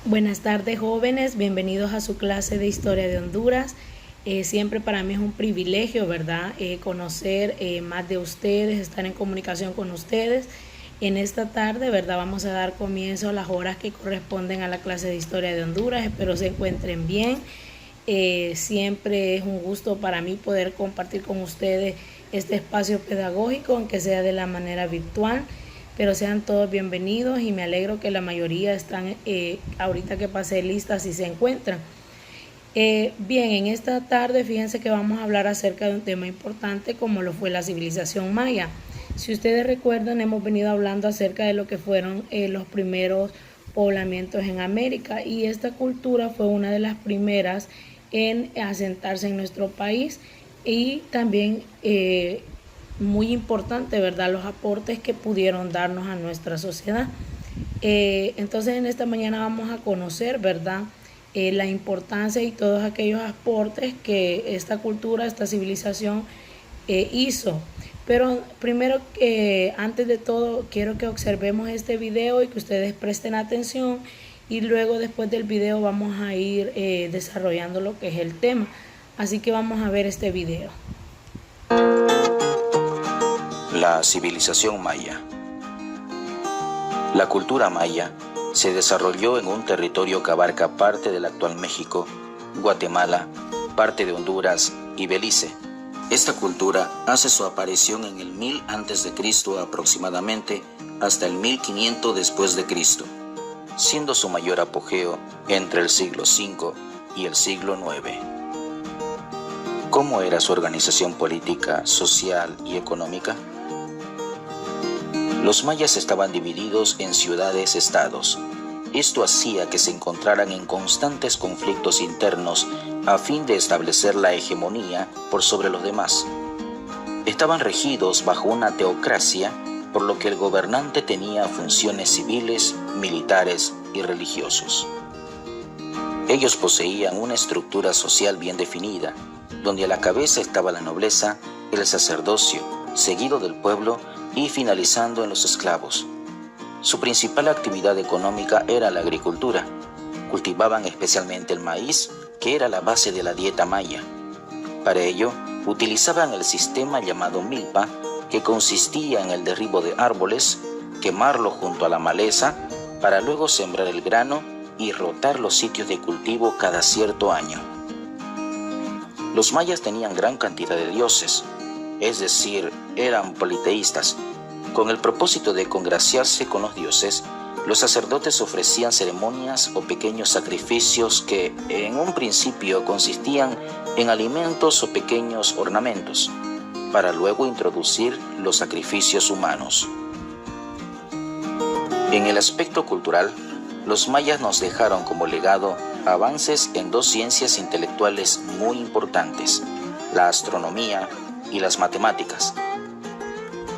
Buenas tardes, jóvenes, bienvenidos a su clase de Historia de Honduras. Siempre para mí es un privilegio, ¿verdad? Conocer más de ustedes, estar en comunicación con ustedes. En esta tarde, ¿verdad? Vamos a dar comienzo a las horas que corresponden a la clase de Historia de Honduras. Espero se encuentren bien. Siempre es un gusto para mí poder compartir con ustedes este espacio pedagógico, aunque sea de la manera virtual. Pero sean todos bienvenidos y me alegro que la mayoría están, ahorita que pasé listas y se encuentran. Bien, en esta tarde fíjense que vamos a hablar acerca de un tema importante como lo fue la civilización maya. Si ustedes recuerdan, hemos venido hablando acerca de lo que fueron los primeros poblamientos en América, y esta cultura fue una de las primeras en asentarse en nuestro país, y también muy importante, ¿verdad?, los aportes que pudieron darnos a nuestra sociedad. Entonces en esta mañana vamos a conocer, ¿verdad?, la importancia y todos aquellos aportes que esta cultura, esta civilización hizo. Pero primero, antes de todo, quiero que observemos este video y que ustedes presten atención, y luego después del video vamos a ir desarrollando lo que es el tema. Así que vamos a ver este video. La civilización maya. La cultura maya se desarrolló en un territorio que abarca parte del actual México, Guatemala, parte de Honduras y Belice. Esta cultura hace su aparición en el 1000 a.C. aproximadamente hasta el 1500 después de Cristo, siendo su mayor apogeo entre el siglo V y el siglo IX. ¿Cómo era su organización política, social y económica? Los mayas estaban divididos en ciudades-estados. Esto hacía que se encontraran en constantes conflictos internos a fin de establecer la hegemonía por sobre los demás. Estaban regidos bajo una teocracia, por lo que el gobernante tenía funciones civiles, militares y religiosos. Ellos poseían una estructura social bien definida, donde a la cabeza estaba la nobleza, el sacerdocio, seguido del pueblo y finalizando en los esclavos. Su principal actividad económica era la agricultura. Cultivaban especialmente el maíz, que era la base de la dieta maya. Para ello, utilizaban el sistema llamado milpa, que consistía en el derribo de árboles, quemarlo junto a la maleza, para luego sembrar el grano y rotar los sitios de cultivo cada cierto año. Los mayas tenían gran cantidad de dioses, es decir, eran politeístas. Con el propósito de congraciarse con los dioses, los sacerdotes ofrecían ceremonias o pequeños sacrificios que en un principio consistían en alimentos o pequeños ornamentos, para luego introducir los sacrificios humanos. En el aspecto cultural, los mayas nos dejaron como legado avances en dos ciencias intelectuales muy importantes: la astronomía y las matemáticas.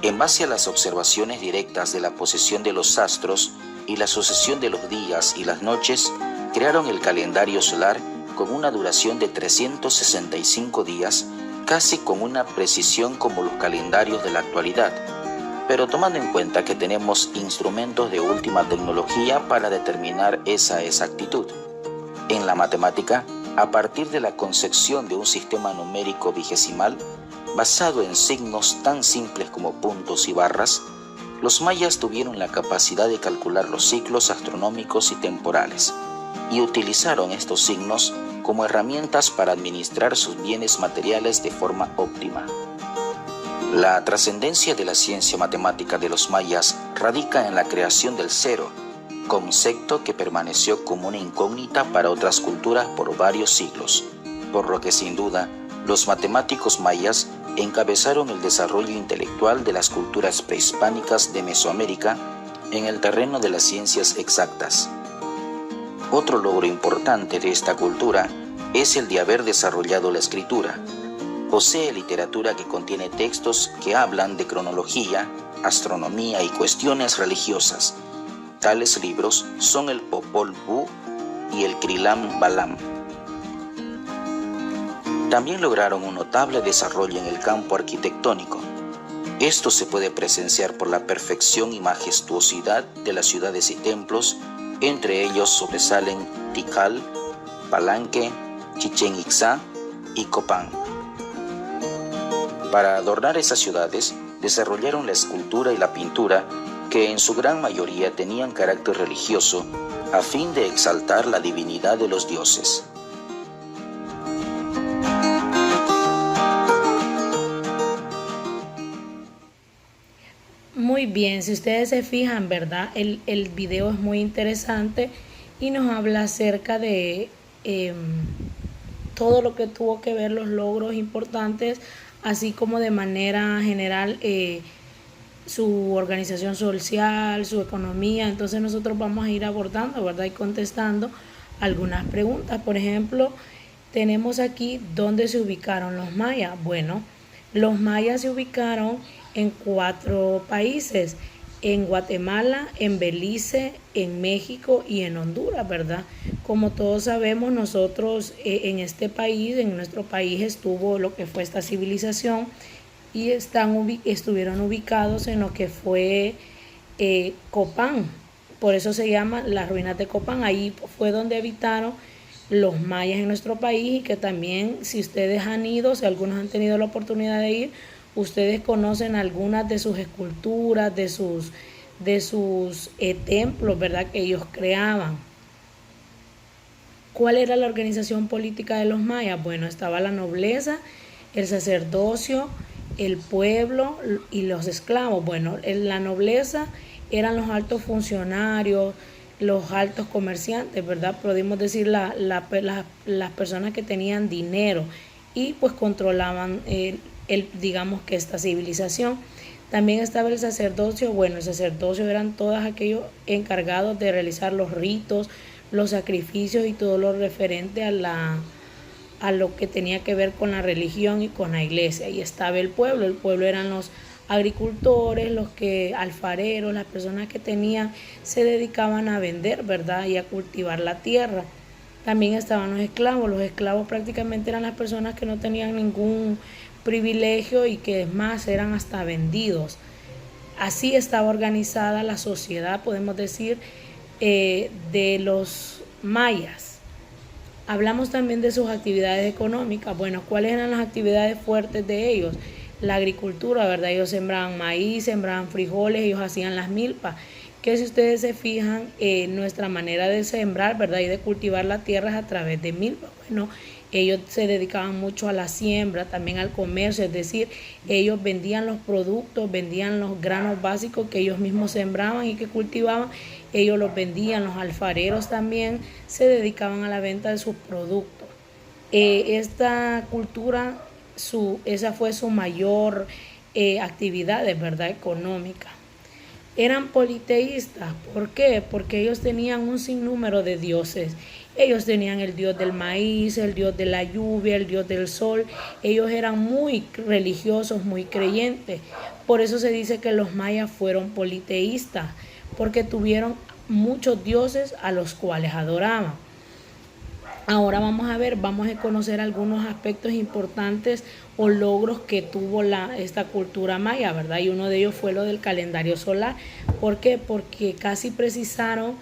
En base a las observaciones directas de la posición de los astros y la sucesión de los días y las noches, crearon el calendario solar con una duración de 365 días, casi con una precisión como los calendarios de la actualidad, pero tomando en cuenta que tenemos instrumentos de última tecnología para determinar esa exactitud. En la matemática, a partir de la concepción de un sistema numérico vigesimal, basado en signos tan simples como puntos y barras, los mayas tuvieron la capacidad de calcular los ciclos astronómicos y temporales, y utilizaron estos signos como herramientas para administrar sus bienes materiales de forma óptima. La trascendencia de la ciencia matemática de los mayas radica en la creación del cero, concepto que permaneció como una incógnita para otras culturas por varios siglos, por lo que sin duda los matemáticos mayas encabezaron el desarrollo intelectual de las culturas prehispánicas de Mesoamérica en el terreno de las ciencias exactas. Otro logro importante de esta cultura es el de haber desarrollado la escritura. Posee literatura que contiene textos que hablan de cronología, astronomía y cuestiones religiosas. Tales libros son el Popol Vuh y el Krilam Balam. También lograron un notable desarrollo en el campo arquitectónico. Esto se puede presenciar por la perfección y majestuosidad de las ciudades y templos Entre ellos sobresalen Tikal, Palenque, Chichén Itzá y Copán. Para adornar esas ciudades, desarrollaron la escultura y la pintura, que en su gran mayoría tenían carácter religioso, a fin de exaltar la divinidad de los dioses. Muy bien, si ustedes se fijan, ¿verdad? El video es muy interesante y nos habla acerca de todo lo que tuvo que ver los logros importantes, así como de manera general su organización social, su economía. Entonces nosotros vamos a ir abordando, ¿verdad? Y contestando algunas preguntas. Por ejemplo, tenemos aquí dónde se ubicaron los mayas. Bueno, los mayas se ubicaron en 4 países: en Guatemala, en Belice, en México y en Honduras, ¿verdad? Como todos sabemos, nosotros en este país, en nuestro país estuvo lo que fue esta civilización, y estuvieron ubicados en lo que fue Copán. Por eso se llama las ruinas de Copán. Ahí fue donde habitaron los mayas en nuestro país, y que también, si ustedes han ido, si algunos han tenido la oportunidad de ir, ustedes conocen algunas de sus esculturas, de sus templos, ¿verdad?, que ellos creaban. ¿Cuál era la organización política de los mayas? Bueno, estaba la nobleza, el sacerdocio, el pueblo y los esclavos. Bueno, la nobleza eran los altos funcionarios, los altos comerciantes, ¿verdad? Podemos decir las personas que tenían dinero y pues controlaban digamos que esta civilización. También estaba el sacerdocio. Bueno, el sacerdocio eran todos aquellos encargados de realizar los ritos, los sacrificios y todo lo referente a lo que tenía que ver con la religión y con la iglesia. Y estaba el pueblo eran los agricultores, alfareros, las personas que se dedicaban a vender, ¿verdad?, y a cultivar la tierra. También estaban los esclavos prácticamente eran las personas que no tenían ningún privilegio y que es más eran hasta vendidos. Así estaba organizada la sociedad, podemos decir, de los mayas. Hablamos también de sus actividades económicas. Bueno, ¿cuáles eran las actividades fuertes de ellos? La agricultura, ¿verdad? Ellos sembraban maíz, sembraban frijoles, ellos hacían las milpas, que si ustedes se fijan, nuestra manera de sembrar, ¿verdad?, y de cultivar la tierra es a través de milpas. Bueno, ellos se dedicaban mucho a la siembra, también al comercio, es decir, ellos vendían los productos, vendían los granos básicos que ellos mismos sembraban y que cultivaban, ellos los vendían. Los alfareros también se dedicaban a la venta de sus productos. Esta cultura, esa fue su mayor actividad, ¿verdad?, económica. Eran politeístas. ¿Por qué? Porque ellos tenían un sinnúmero de dioses. Ellos tenían el dios del maíz, el dios de la lluvia, el dios del sol. Ellos eran muy religiosos, muy creyentes. Por eso se dice que los mayas fueron politeístas, porque tuvieron muchos dioses a los cuales adoraban. Ahora vamos a conocer algunos aspectos importantes o logros que tuvo esta cultura maya, ¿verdad? Y uno de ellos fue lo del calendario solar. ¿Por qué? Porque casi precisaron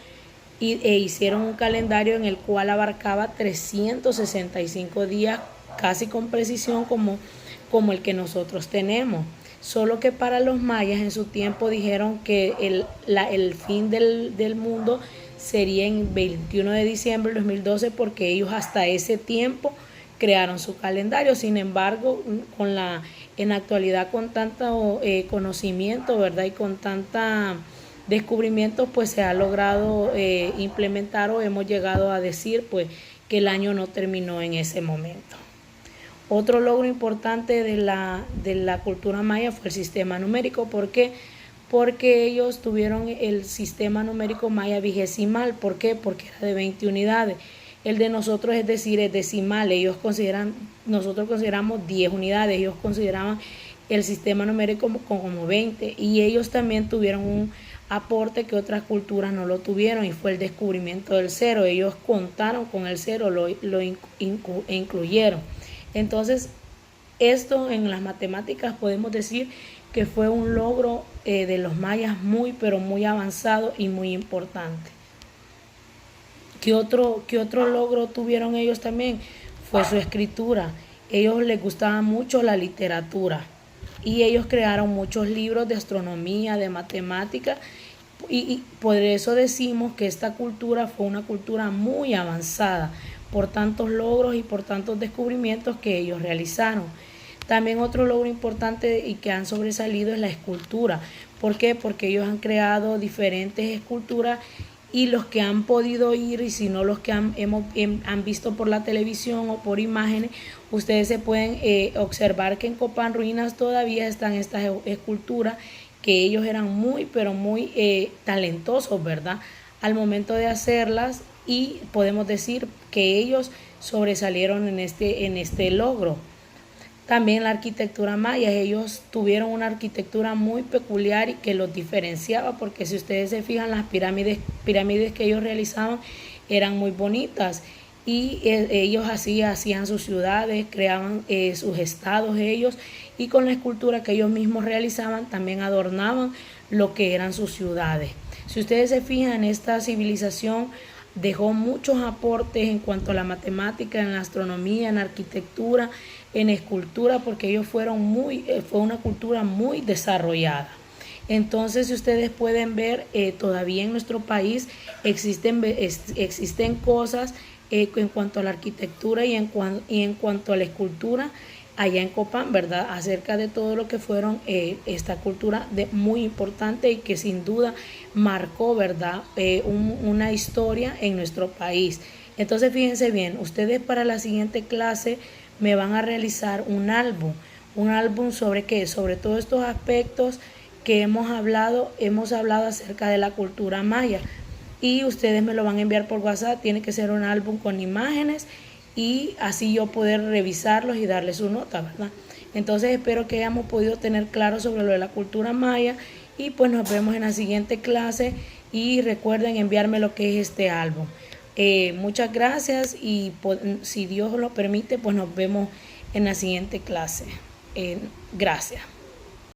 e hicieron un calendario en el cual abarcaba 365 días, casi con precisión como el que nosotros tenemos. Solo que para los mayas en su tiempo dijeron que el fin del mundo sería en 21 de diciembre del 2012, porque ellos hasta ese tiempo crearon su calendario. Sin embargo, en la actualidad, con tanto conocimiento, ¿verdad?, y con tanta descubrimiento, pues se ha logrado implementar, o hemos llegado a decir pues que el año no terminó en ese momento. Otro logro importante de la cultura maya fue el sistema numérico. ¿Por qué? Porque ellos tuvieron el sistema numérico maya vigesimal. ¿Por qué? Porque era de 20 unidades. El de nosotros, es decir, es decimal. Nosotros consideramos 10 unidades. Ellos consideraban el sistema numérico como 20. Y ellos también tuvieron un aporte que otras culturas no lo tuvieron, y fue el descubrimiento del cero. Ellos contaron con el cero, lo incluyeron. Entonces, esto en las matemáticas podemos decir que fue un logro de los mayas muy, pero muy avanzado y muy importante. ¿Qué otro logro tuvieron ellos también? Fue su escritura. Ellos les gustaba mucho la literatura y ellos crearon muchos libros de astronomía, de matemática, y por eso decimos que esta cultura fue una cultura muy avanzada por tantos logros y por tantos descubrimientos que ellos realizaron. También otro logro importante y que han sobresalido es la escultura. ¿Por qué? Porque ellos han creado diferentes esculturas, y los que han podido ir, y si no los que han visto por la televisión o por imágenes, ustedes se pueden observar que en Copán Ruinas todavía están estas esculturas, que ellos eran muy, pero muy talentosos, ¿verdad? Al momento de hacerlas, y podemos decir que ellos sobresalieron en este logro. También la arquitectura maya, ellos tuvieron una arquitectura muy peculiar y que los diferenciaba, porque si ustedes se fijan, las pirámides que ellos realizaban eran muy bonitas, y ellos así hacían sus ciudades, creaban sus estados ellos, y con la escultura que ellos mismos realizaban también adornaban lo que eran sus ciudades. Si ustedes se fijan, esta civilización dejó muchos aportes en cuanto a la matemática, en la astronomía, en la arquitectura, en escultura, porque ellos fue una cultura muy desarrollada. Entonces, si ustedes pueden ver, todavía en nuestro país existen cosas en cuanto a la arquitectura y en cuanto a la escultura allá en Copán, ¿verdad? Acerca de todo lo que fueron esta cultura muy importante, y que sin duda marcó, ¿verdad? Una historia en nuestro país. Entonces, fíjense bien, ustedes para la siguiente clase me van a realizar un álbum sobre qué, sobre todos estos aspectos que hemos hablado acerca de la cultura maya, y ustedes me lo van a enviar por WhatsApp. Tiene que ser un álbum con imágenes, y así yo poder revisarlos y darles su nota, ¿verdad? Entonces espero que hayamos podido tener claro sobre lo de la cultura maya, y pues nos vemos en la siguiente clase, y recuerden enviarme lo que es este álbum. Muchas gracias, y si Dios lo permite, pues nos vemos en la siguiente clase. Gracias.